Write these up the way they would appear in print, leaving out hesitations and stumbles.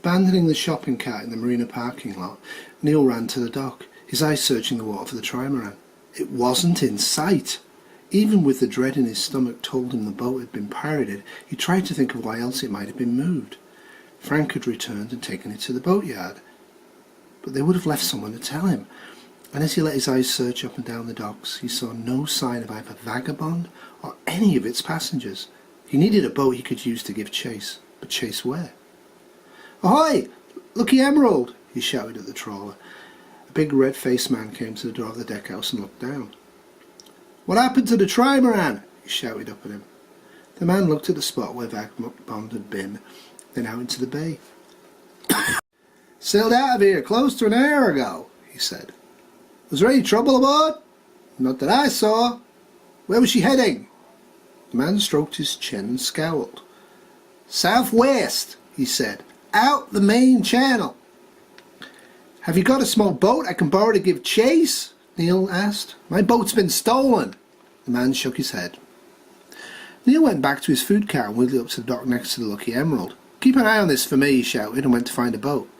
Abandoning the shopping cart in the marina parking lot, Neil ran to the dock, his eyes searching the water for the trimaran. It wasn't in sight. Even with the dread in his stomach told him the boat had been pirated, he tried to think of why else it might have been moved. Frank had returned and taken it to the boatyard. But they would have left someone to tell him. And as he let his eyes search up and down the docks, he saw no sign of either Vagabond or any of its passengers. He needed a boat he could use to give chase. But chase where? "Ahoy! Lucky Emerald!" he shouted at the trawler. A big red-faced man came to the door of the deckhouse and looked down. "What happened to the trimaran?" he shouted up at him. The man looked at the spot where Vagabond had been, then out into the bay. "Sailed out of here close to an hour ago," he said. "Was there any trouble aboard?" "Not that I saw." "Where was she heading?" The man stroked his chin and scowled. "Southwest," he said. "Out the main channel." "Have you got a small boat I can borrow to give chase?" Neil asked. "My boat's been stolen." The man shook his head. Neil went back to his food cart and wheeled up to the dock next to the Lucky Emerald. "Keep an eye on this for me," he shouted, and went to find a boat.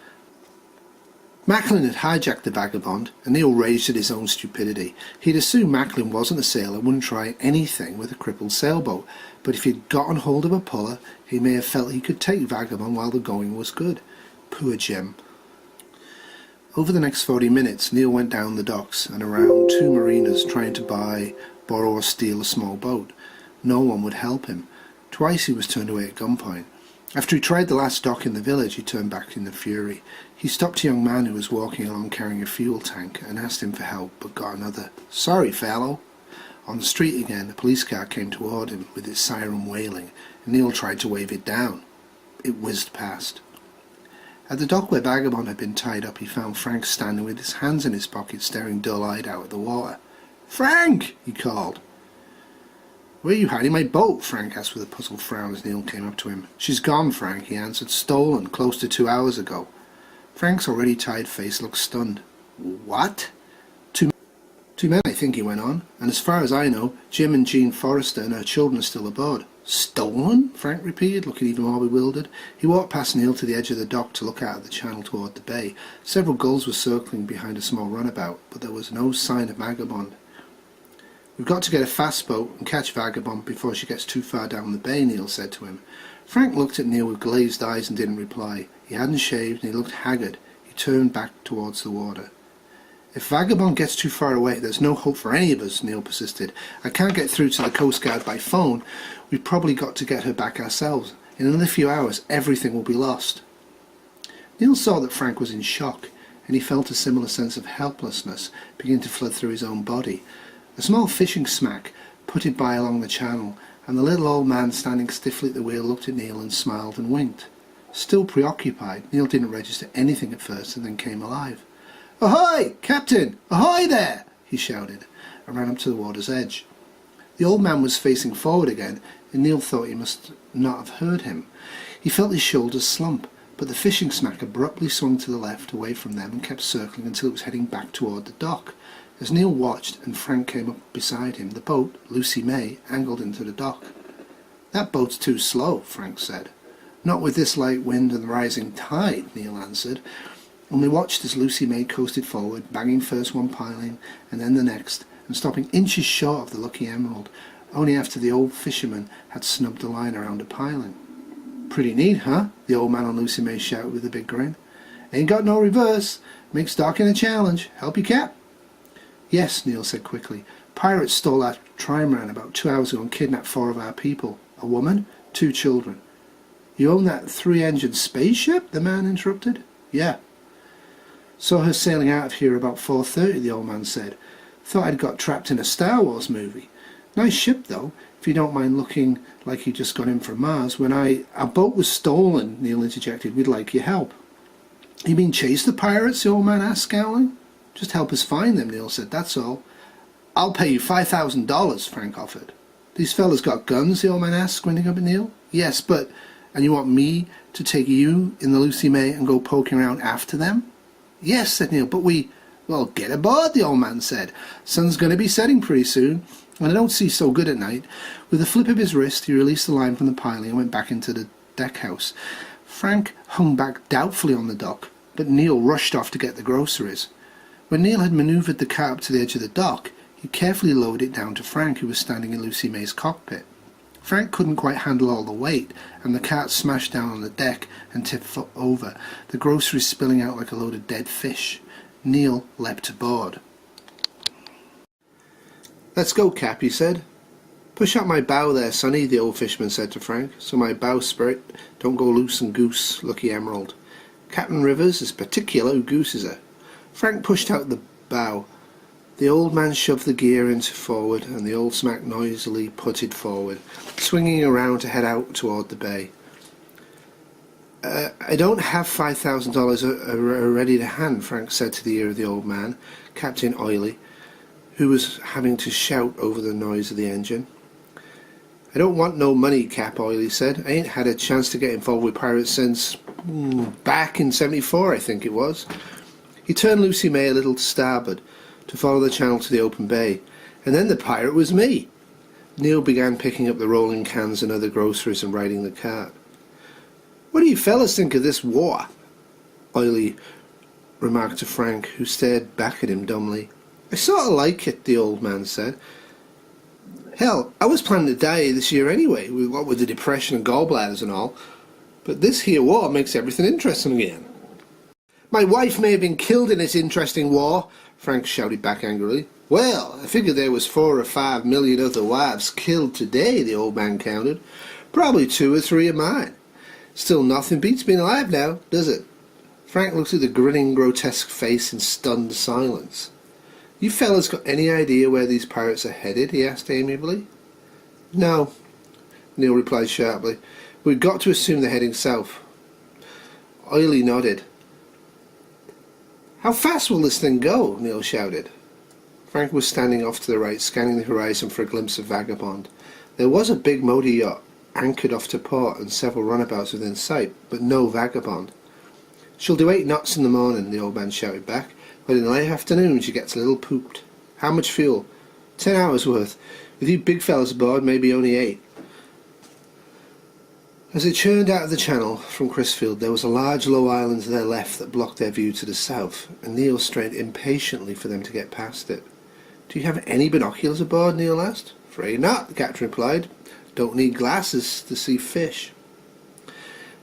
Macklin had hijacked the Vagabond, and Neil raged at his own stupidity. He'd assumed Macklin wasn't a sailor and wouldn't try anything with a crippled sailboat, but if he'd gotten hold of a puller, he may have felt he could take Vagabond while the going was good. Poor Jim. Over the next 40 minutes, Neil went down the docks and around 2 marinas trying to buy, borrow or steal a small boat. No one would help him. Twice he was turned away at gunpoint. After he tried the last dock in the village, he turned back in a fury. He stopped a young man who was walking along carrying a fuel tank and asked him for help, but got another "Sorry, fellow." On the street again, a police car came toward him with its siren wailing, and Neil tried to wave it down. It whizzed past. At the dock where Vagabond had been tied up, he found Frank standing with his hands in his pockets, staring dull-eyed out at the water. "Frank!" he called. "Where are you hiding my boat?" Frank asked with a puzzled frown as Neil came up to him. "She's gone, Frank," he answered. "Stolen, close to 2 hours ago." Frank's already tired face looked stunned. "What?" Two men, I think," he went on. "And as far as I know, Jim and Jean Forrester and her children are still aboard." "Stolen?" Frank repeated, looking even more bewildered. He walked past Neil to the edge of the dock to look out at the channel toward the bay. Several gulls were circling behind a small runabout, but there was no sign of Vagabond. "We've got to get a fast boat and catch Vagabond before she gets too far down the bay," Neil said to him. Frank looked at Neil with glazed eyes and didn't reply. He hadn't shaved and he looked haggard. He turned back towards the water. "If Vagabond gets too far away, there's no hope for any of us," Neil persisted. "I can't get through to the Coast Guard by phone. We've probably got to get her back ourselves. In another few hours, everything will be lost." Neil saw that Frank was in shock, and he felt a similar sense of helplessness begin to flood through his own body. A small fishing smack putted by along the channel, and the little old man standing stiffly at the wheel looked at Neil and smiled and winked. Still preoccupied, Neil didn't register anything at first and then came alive. "Ahoy, Captain! Ahoy there!" he shouted, and ran up to the water's edge. The old man was facing forward again, and Neil thought he must not have heard him. He felt his shoulders slump, but the fishing smack abruptly swung to the left away from them and kept circling until it was heading back toward the dock. As Neil watched and Frank came up beside him, the boat, Lucy May, angled into the dock. "That boat's too slow," Frank said. "Not with this light wind and rising tide," Neil answered, and they watched as Lucy May coasted forward, banging first one piling and then the next, and stopping inches short of the Lucky Emerald, only after the old fisherman had snubbed the line around a piling. "Pretty neat, huh?" the old man on Lucy May shouted with a big grin. "Ain't got no reverse. Makes docking a challenge. Help you, Cap?" "Yes," Neil said quickly. "Pirates stole our trimaran about 2 hours ago and kidnapped 4 of our people. A woman, 2 children." "You own that 3-engined spaceship?" the man interrupted. "Yeah." "Saw her sailing out of here about 4:30, the old man said. "Thought I'd got trapped in a Star Wars movie. Nice ship, though, if you don't mind looking like you just got in from Mars. Our boat was stolen," Neil interjected. "We'd like your help." "You mean chase the pirates?" the old man asked, scowling. "Just help us find them," Neil said, "that's all." "I'll pay you $5,000, Frank offered. "These fellas got guns?" the old man asked, squinting up at Neil. "Yes, but... And you want me to take you in the Lucy May and go poking around after them?" "Yes," said Neil, "but we..." "Well, get aboard," the old man said. "Sun's going to be setting pretty soon, and I don't see so good at night." With a flip of his wrist, he released the line from the piling and went back into the deck house. Frank hung back doubtfully on the dock, but Neil rushed off to get the groceries. When Neil had manoeuvred the cart up to the edge of the dock, he carefully lowered it down to Frank, who was standing in Lucy May's cockpit. Frank couldn't quite handle all the weight, and the cart smashed down on the deck and tipped over, the groceries spilling out like a load of dead fish. Neil leapt aboard. "Let's go, Cap," he said. "Push out my bow there, sonny," the old fisherman said to Frank, "so my bowsprit don't go loose and goose, Lucky Emerald. Captain Rivers is particular who gooses her." Frank pushed out the bow. The old man shoved the gear into forward, and the old smack noisily putted forward, swinging around to head out toward the bay. "I don't have $5,000 ready to hand," Frank said to the ear of the old man, Captain Oily, who was having to shout over the noise of the engine. "I don't want no money," Cap Oily said. "I ain't had a chance to get involved with pirates since back in '74, I think it was." He turned Lucy May a little to starboard to follow the channel to the open bay, and then the pirate was me. Neil began picking up the rolling cans and other groceries and riding the cart. "What do you fellas think of this war?" Oily remarked to Frank, who stared back at him dumbly. "I sort of like it," the old man said. "Hell, I was planning to die this year anyway, what with the depression and gallbladders and all, but this here war makes everything interesting again." "My wife may have been killed in this interesting war," Frank shouted back angrily. "Well, I figured there was 4 or 5 million other wives killed today," the old man counted. "Probably 2 or 3 of mine. Still nothing beats being alive now, does it?" Frank looked at the grinning, grotesque face in stunned silence. "You fellas got any idea where these pirates are headed?" he asked amiably. "No," Neil replied sharply. "We've got to assume they're heading south." Oily nodded. "How fast will this thing go?" Neil shouted. Frank was standing off to the right, scanning the horizon for a glimpse of Vagabond. There was a big motor yacht anchored off to port and several runabouts within sight, but no Vagabond. "She'll do 8 knots in the morning," the old man shouted back, "but in the late afternoon she gets a little pooped. How much fuel?" 10 hours worth. With you big fellas aboard, maybe only 8. As they churned out of the channel from Crisfield, there was a large low island to their left that blocked their view to the south, and Neil strained impatiently for them to get past it. "Do you have any binoculars aboard?" Neil asked. "Afraid not," the captain replied. "Don't need glasses to see fish."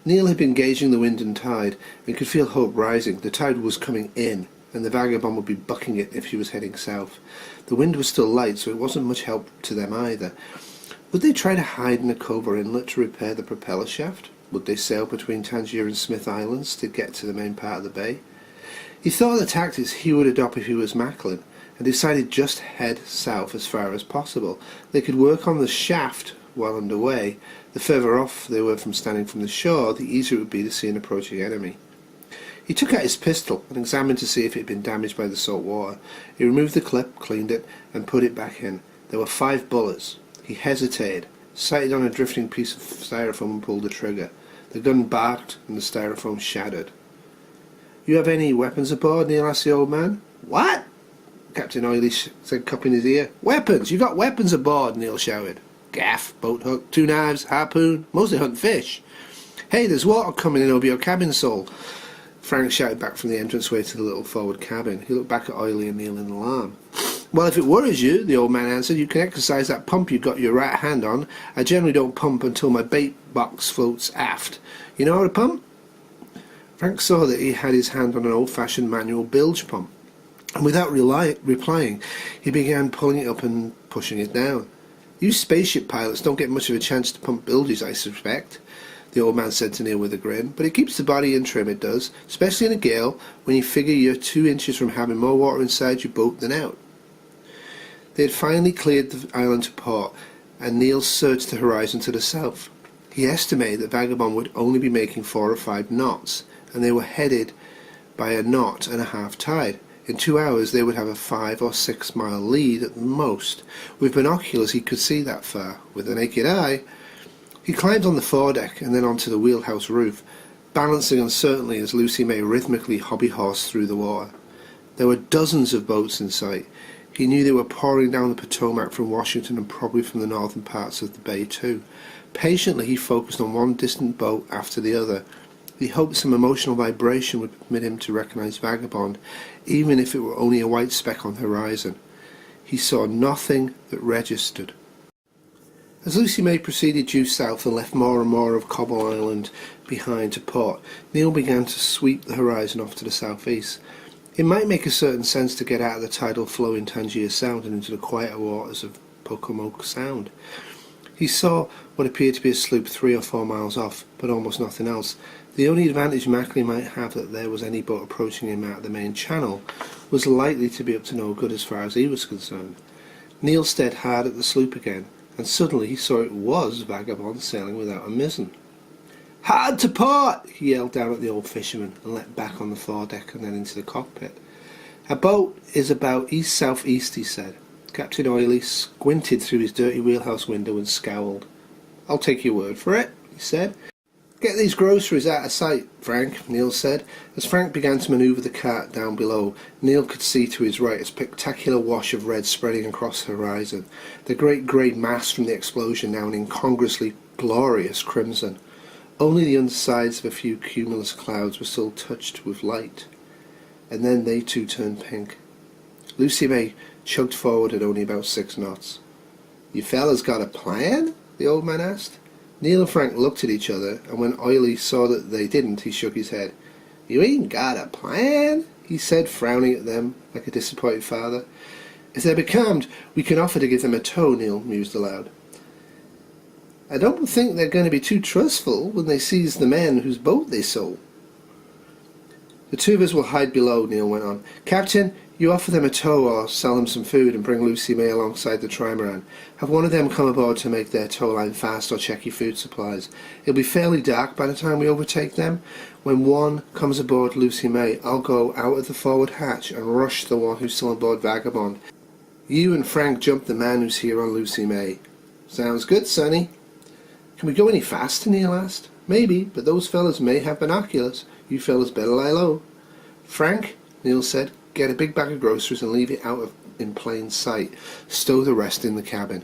Neil had been gauging the wind and tide, and could feel hope rising. The tide was coming in, and the Vagabond would be bucking it if she was heading south. The wind was still light, so it wasn't much help to them either. Would they try to hide in a cove or inlet to repair the propeller shaft? Would they sail between Tangier and Smith Islands to get to the main part of the bay? He thought of the tactics he would adopt if he was Macklin, and decided just head south as far as possible. They could work on the shaft while underway. The further off they were from standing from the shore, the easier it would be to see an approaching enemy. He took out his pistol and examined to see if it had been damaged by the salt water. He removed the clip, cleaned it, and put it back in. There were 5 bullets. He hesitated, sighted on a drifting piece of styrofoam and pulled the trigger. The gun barked and the styrofoam shattered. "You have any weapons aboard?" Neil asked the old man. "What?" Captain Oily said, cupping his ear. "Weapons! You got weapons aboard!" Neil shouted. "Gaff, boat hook, 2 knives, harpoon, mostly hunt fish." "Hey, there's water coming in over your cabin, Sol," Frank shouted back from the entranceway to the little forward cabin. He looked back at Oily and Neil in alarm. "Well, if it worries you," the old man answered, "you can exercise that pump you've got your right hand on. I generally don't pump until my bait box floats aft. You know how to pump?" Frank saw that he had his hand on an old-fashioned manual bilge pump, and without replying, he began pulling it up and pushing it down. "You spaceship pilots don't get much of a chance to pump bilges, I suspect," the old man said to Neil with a grin. "But it keeps the body in trim, it does, especially in a gale, when you figure you're 2 inches from having more water inside your boat than out." They had finally cleared the island to port, and Neil searched the horizon to the south. He estimated that Vagabond would only be making 4 or 5 knots, and they were headed by a knot and a half tide. In 2 hours they would have a 5 or 6 mile lead at the most. With binoculars he could see that far. With the naked eye, he climbed on the foredeck and then onto the wheelhouse roof, balancing uncertainly as Lucy May rhythmically hobby-horsed through the water. There were dozens of boats in sight. He knew they were pouring down the Potomac from Washington and probably from the northern parts of the bay too. Patiently he focused on one distant boat after the other. He hoped some emotional vibration would permit him to recognise Vagabond, even if it were only a white speck on the horizon. He saw nothing that registered. As Lucy May proceeded due south and left more and more of Cobble Island behind to port, Neil began to sweep the horizon off to the southeast. It might make a certain sense to get out of the tidal flow in Tangier Sound and into the quieter waters of Pocomoke Sound. He saw what appeared to be a sloop 3 or 4 miles off, but almost nothing else. The only advantage Mackley might have that there was any boat approaching him out of the main channel was likely to be up to no good as far as he was concerned. Neil stared hard at the sloop again, and suddenly he saw it was Vagabond sailing without a mizzen. "Hard to port!" he yelled down at the old fisherman and leapt back on the foredeck and then into the cockpit. "Our boat is about east-south-east," he said. Captain Oily squinted through his dirty wheelhouse window and scowled. "I'll take your word for it," he said. "Get these groceries out of sight, Frank," Neil said. As Frank began to manoeuvre the cart down below, Neil could see to his right a spectacular wash of red spreading across the horizon, the great grey mass from the explosion now an incongruously glorious crimson. Only the undersides of a few cumulus clouds were still touched with light, and then they too turned pink. Lucy May chugged forward at only about 6 knots. "You fellas got a plan?" the old man asked. Neil and Frank looked at each other, and when Oily saw that they didn't, he shook his head. "You ain't got a plan?" he said, frowning at them like a disappointed father. "If they're becalmed, we can offer to give them a tow," Neil mused aloud. "I don't think they're going to be too trustful when they seize the men whose boat they stole." "The two of us will hide below," Neil went on. "Captain, you offer them a tow or sell them some food and bring Lucy May alongside the trimaran. Have one of them come aboard to make their tow line fast or check your food supplies. It'll be fairly dark by the time we overtake them. When one comes aboard Lucy May, I'll go out of the forward hatch and rush the one who's still aboard Vagabond. You and Frank jump the man who's here on Lucy May." "Sounds good, Sonny." "Can we go any faster?" Neil asked. "Maybe, but those fellas may have binoculars. You fellas better lie low." "Frank," Neil said, "get a big bag of groceries and leave it in plain sight. Stow the rest in the cabin."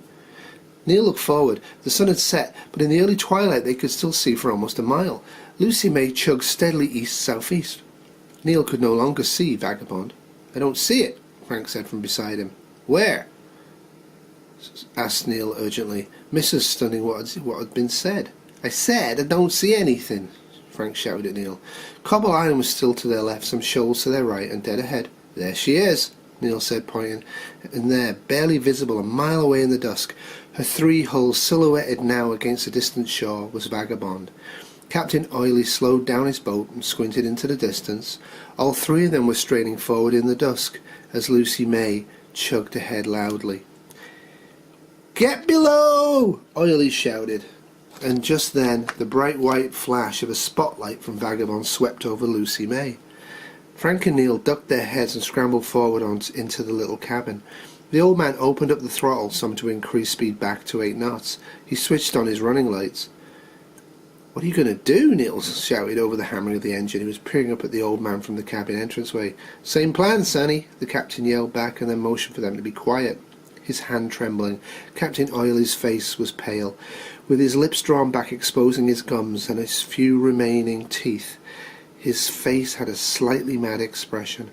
Neil looked forward. The sun had set, but in the early twilight they could still see for almost a mile. Lucy May chugged steadily east-southeast. Neil could no longer see Vagabond. "I don't see it," Frank said from beside him. "Where?" asked Neil urgently, misunderstanding what had been said. "I said I don't see anything," Frank shouted at Neil. Cobble Island was still to their left, some shoals to their right, and dead ahead. "There she is," Neil said, pointing, and there, barely visible a mile away in the dusk, her 3 hulls silhouetted now against the distant shore, was Vagabond. Captain Oily slowed down his boat and squinted into the distance. All 3 of them were straining forward in the dusk as Lucy May chugged ahead loudly. "Get below!" Oily shouted. And just then the bright white flash of a spotlight from Vagabond swept over Lucy May. Frank and Neil ducked their heads and scrambled forward into the little cabin. The old man opened up the throttle some to increase speed back to 8 knots. He switched on his running lights. "What are you going to do?" Neil shouted over the hammering of the engine. He was peering up at the old man from the cabin entranceway. "Same plan, Sonny," the captain yelled back and then motioned for them to be quiet. His hand trembling, Captain Oily's face was pale, with his lips drawn back exposing his gums and his few remaining teeth. His face had a slightly mad expression.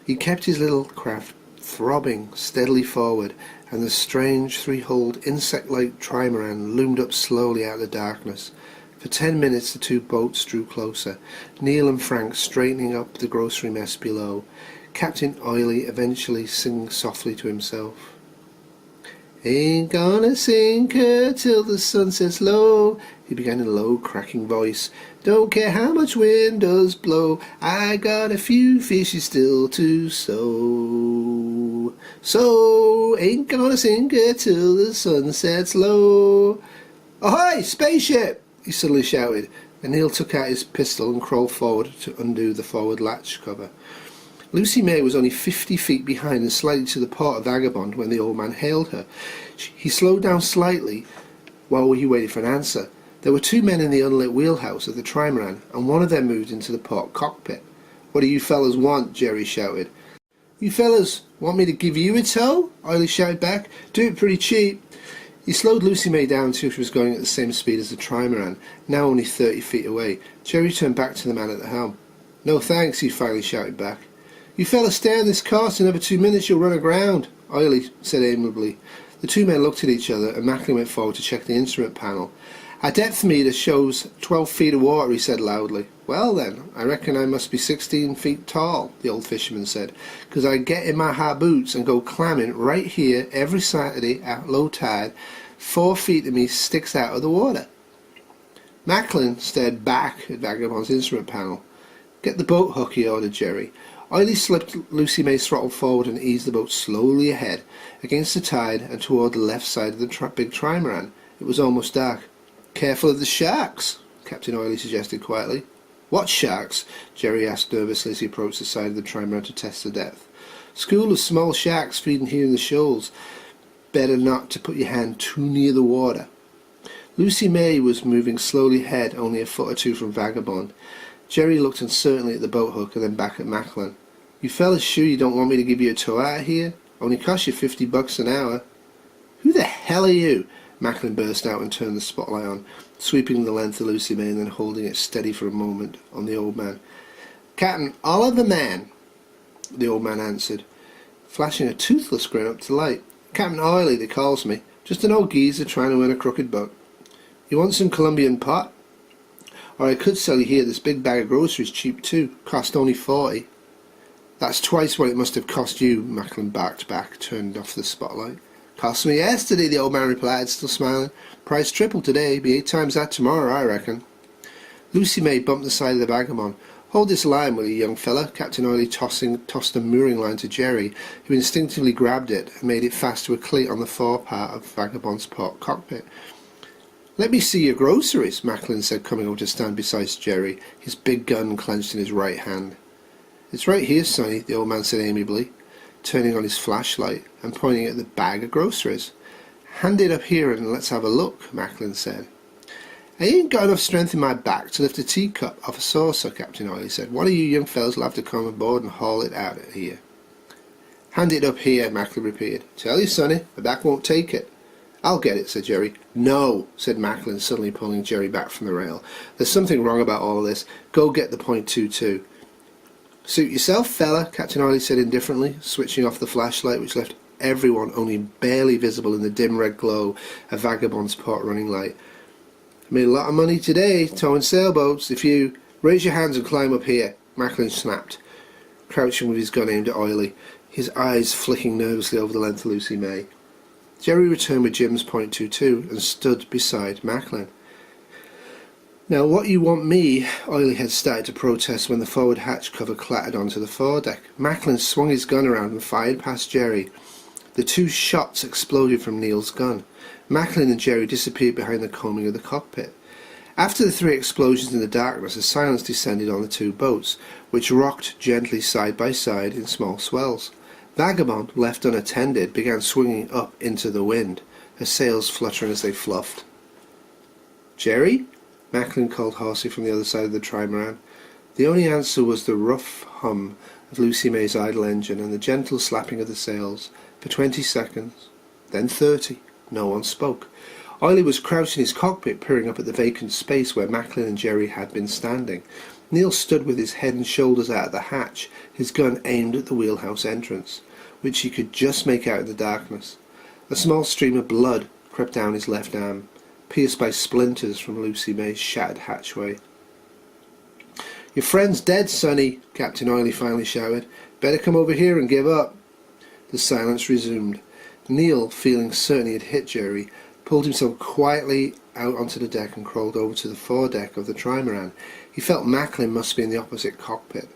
He kept his little craft throbbing steadily forward, and the strange 3-hulled insect-like trimaran loomed up slowly out of the darkness. For 10 minutes the 2 boats drew closer, Neil and Frank straightening up the grocery mess below. Captain Oily eventually singing softly to himself. "Ain't gonna sink her till the sun sets low," he began in a low, cracking voice. "Don't care how much wind does blow, I got a few fishes still to sow. So, ain't gonna sink her till the sun sets low." "Ahoy, spaceship!" he suddenly shouted, and Neil took out his pistol and crawled forward to undo the forward latch cover. Lucy May was only 50 feet behind and slightly to the port of Vagabond when the old man hailed her. He slowed down slightly while he waited for an answer. There were 2 men in the unlit wheelhouse of the trimaran, and one of them moved into the port cockpit. "What do you fellas want?" Jerry shouted. "You fellas want me to give you a tow?" Oily shouted back. "Do it pretty cheap." He slowed Lucy May down until she was going at the same speed as the trimaran, now only 30 feet away. Jerry turned back to the man at the helm. "No thanks," he finally shouted back. "You fellas stay on this course. In another 2 minutes you'll run aground," Oily said amiably. The two men looked at each other, and Macklin went forward to check the instrument panel. "Our depth meter shows 12 feet of water," he said loudly. "Well then, I reckon I must be 16 feet tall," the old fisherman said, "'cause I get in my high boots and go clamming right here every Saturday at low tide. 4 feet of me sticks out of the water." Macklin stared back at Vagabond's instrument panel. "Get the boat hook," he ordered Jerry. Oily slipped Lucy May's throttle forward and eased the boat slowly ahead, against the tide and toward the left side of the big trimaran. It was almost dark. "Careful of the sharks," Captain Oily suggested quietly. "What sharks?" Jerry asked nervously as he approached the side of the trimaran to test the depth. "School of small sharks feeding here in the shoals. Better not to put your hand too near the water." Lucy May was moving slowly ahead, only a foot or two from Vagabond. Jerry looked uncertainly at the boat hook and then back at Macklin. "You fellas sure you don't want me to give you a tow out of here? Only cost you $50 an hour." "Who the hell are you?" Macklin burst out and turned the spotlight on, sweeping the length of Lucy May and then holding it steady for a moment on the old man. "Captain Oliver Man," the old man answered, flashing a toothless grin up to light. "Captain Oily, they calls me. Just an old geezer trying to earn a crooked buck. You want some Colombian pot? Or I could sell you here this big bag of groceries cheap too. Cost only 40. "That's twice what it must have cost you," Macklin barked back, turned off the spotlight. "Cost me yesterday," the old man replied, still smiling. "Price triple today. Be 8 times that tomorrow, I reckon." Lucy May bumped the side of the Vagabond. "Hold this line, will you, young fella?" Captain Oily tossed a mooring line to Jerry, who instinctively grabbed it and made it fast to a cleat on the fore part of Vagabond's port cockpit. "Let me see your groceries," Macklin said, coming over to stand beside Jerry, his big gun clenched in his right hand. "It's right here, Sonny," the old man said amiably, turning on his flashlight and pointing at the bag of groceries. "Hand it up here and let's have a look," Macklin said. "I ain't got enough strength in my back to lift a teacup off a saucer," Captain Oily said. "One of you young fellas will have to come aboard and haul it out of here." "Hand it up here," Macklin repeated. "Tell you, Sonny, my back won't take it." "I'll get it," said Jerry. "No," said Macklin, suddenly pulling Jerry back from the rail. "There's something wrong about all of this. Go get the .22. "Suit yourself, fella," Captain Oily said indifferently, switching off the flashlight, which left everyone only barely visible in the dim red glow of Vagabond's port running light. "I made a lot of money today, towing sailboats. If you raise your hands and climb up here," Macklin snapped, crouching with his gun aimed at Oily, his eyes flicking nervously over the length of Lucy May. Jerry returned with Jim's .22 and stood beside Macklin. "Now what you want me?" Oily had started to protest when the forward hatch cover clattered onto the foredeck. Macklin swung his gun around and fired past Jerry. The 2 shots exploded from Neil's gun. Macklin and Jerry disappeared behind the combing of the cockpit. After the 3 explosions in the darkness, a silence descended on the 2 boats, which rocked gently side by side in small swells. Vagabond, left unattended, began swinging up into the wind, her sails fluttering as they fluffed. "Jerry?" Macklin called hoarsely from the other side of the trimaran. The only answer was the rough hum of Lucy May's idle engine and the gentle slapping of the sails. For 20 seconds, then 30, no one spoke. Oily was crouched in his cockpit, peering up at the vacant space where Macklin and Jerry had been standing. Neil stood with his head and shoulders out of the hatch, his gun aimed at the wheelhouse entrance, which he could just make out in the darkness. A small stream of blood crept down his left arm, pierced by splinters from Lucy May's shattered hatchway. "Your friend's dead, Sonny," Captain Oily finally shouted. "Better come over here and give up." The silence resumed. Neil, feeling certain he had hit Jerry, pulled himself quietly out onto the deck and crawled over to the foredeck of the trimaran. He felt Macklin must be in the opposite cockpit.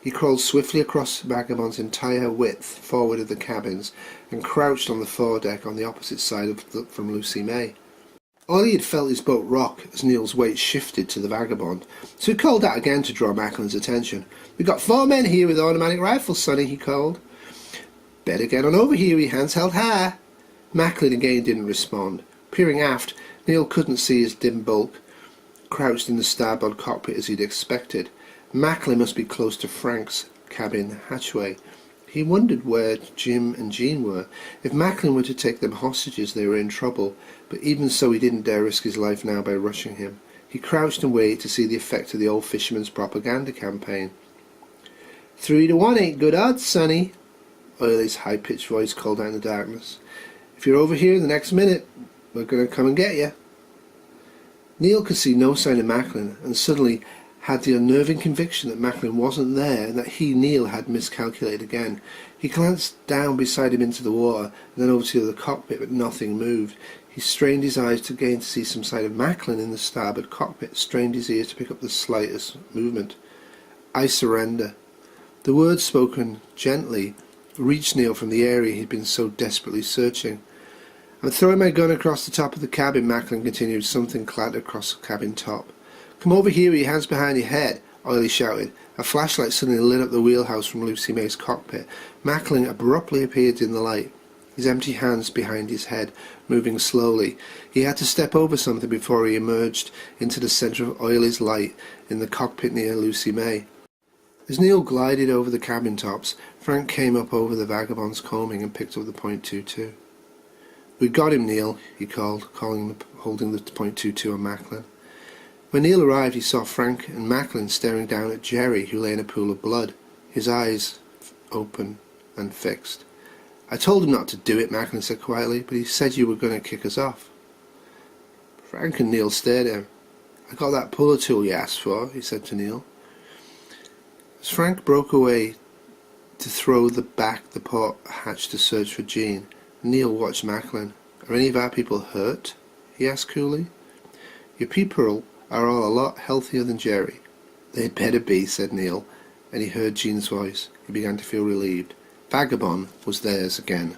He crawled swiftly across Vagabond's entire width forward of the cabins and crouched on the foredeck on the opposite side from Lucy May. Oily had felt his boat rock as Neil's weight shifted to the Vagabond, so he called out again to draw Macklin's attention. "We've got 4 men here with automatic rifles, Sonny," he called. "Better get on over here, your hands held high." Macklin again didn't respond. Peering aft, Neil couldn't see his dim bulk, crouched in the starboard cockpit as he'd expected. Macklin must be close to Frank's cabin hatchway. He wondered where Jim and Jean were. If Macklin were to take them hostages, they were in trouble, but even so he didn't dare risk his life now by rushing him. He crouched and waited to see the effect of the old fisherman's propaganda campaign. 3-1 ain't good odds, sonny, Oiley's high-pitched voice called out in the darkness. If you're over here the next minute, we're going to come and get you. Neil could see no sign of Macklin, and suddenly had the unnerving conviction that Macklin wasn't there and that he, Neil, had miscalculated again. He glanced down beside him into the water and then over to the cockpit, but nothing moved. He strained his eyes again to see some sign of Macklin in the starboard cockpit, strained his ears to pick up the slightest movement. "I surrender." The words, spoken gently, reached Neil from the area he'd been so desperately searching. "I'm throwing my gun across the top of the cabin," Macklin continued. Something clattered across the cabin top. "Come over here with your hands behind your head," Oiley shouted. A flashlight suddenly lit up the wheelhouse from Lucy May's cockpit. Macklin abruptly appeared in the light, his empty hands behind his head, moving slowly. He had to step over something before he emerged into the centre of Oiley's light in the cockpit near Lucy May. As Neil glided over the cabin tops, Frank came up over the vagabond's combing and picked up the .22. "We got him, Neil," he called, holding the .22 on Macklin. When Neil arrived, he saw Frank and Macklin staring down at Jerry, who lay in a pool of blood, his eyes open and fixed. "I told him not to do it," Macklin said quietly, "but he said you were going to kick us off." Frank and Neil stared at him. "I got that puller tool you asked for," he said to Neil. As Frank broke away to throw the port hatch to search for Jean, Neil watched Macklin. "Are any of our people hurt?" he asked coolly. "Your people are all a lot healthier than Jerry." "They'd better be," said Neil, and he heard Jean's voice. He began to feel relieved. Vagabond was theirs again.